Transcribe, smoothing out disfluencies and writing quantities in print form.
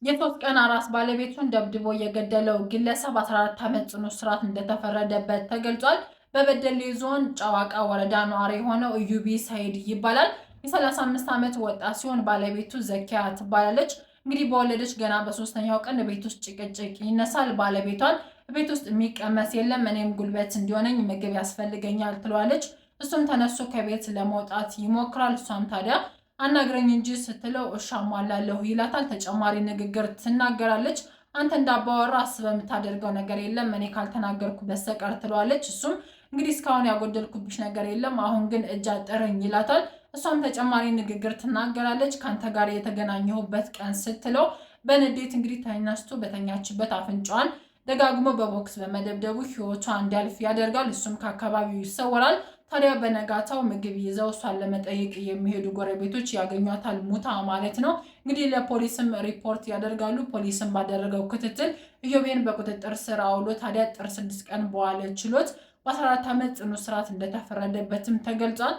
የሶስት ቀን አራስ ባለቤቱን ደብድቦ የገደለው ግለሰብ 14 ዓመት ጽኑ እስራት እንደተፈረደበት ተገልጿል። በበደሌ ዞን ጫዋቃ ወረዳ ነዋሪ የሆነው እዩቢ ሰይድ ይባላል። የ35 ዓመት ወጣት ሲሆን ባለቤቱ ዘኪያ ትባላለች። እንግዲህ በወለደች ገና በሶስተኛው ቀን ቤት ውስጥ ጭቅጭቅ ይነሳል። ባለቤቷን ቤት ውስጥ የሚቀመስ የለም፣ እኔም ጉልበት እንዲሆነኝ ምግብ ያስፈልገኛል ትለዋለች። እሱም ተነስቶ ከቤት ለመውጣት ይሞክራል። እሷም ታዲያ አናግረኝ እንጂ ስትለው እሺ አሟላለሁ ይላታል። ተጨማሪ ንግግር ትናገራለች። አንተ እንዳባወራ አስበህ የምታደርገው ነገር የለም እኔ ካልተናገርኩ በስተቀር ትለዋለች። እሱም እንግዲህ እስካሁን ያጎደልኩብሽ ነገር የለም፣ አሁን ግን እጅ አጠረኝ ይላታል። እሷም ተጨማሪ ንግግር ትናገራለች። ካንተ ጋር የተገናኘሁበት ቀን ስትለው በንዴት እንግዲህ ተነስቶ በተኛችበት አፍንጫዋን ደጋግሞ በቦክስ በመደብደቡ ሕይወቷ እንዲያልፍ ያደርጋል። እሱም ከአካባቢው ይሰወራል። ታዲያ በነጋታው ምግብ ይዘው እሷን ለመጠየቅ የሚሄዱ ጎረቤቶች ያገኟታል ሙታ ማለት ነው። እንግዲህ ለፖሊስም ሪፖርት ያደርጋሉ። ፖሊስም ባደረገው ክትትል ኢዮቤን በቁጥጥር ስር አውሎ ታዲያ ጥር 6 ቀን በዋለ ችሎት በ14 ዓመት ጽኑ እስራት እንደተፈረደበትም ተገልጿል።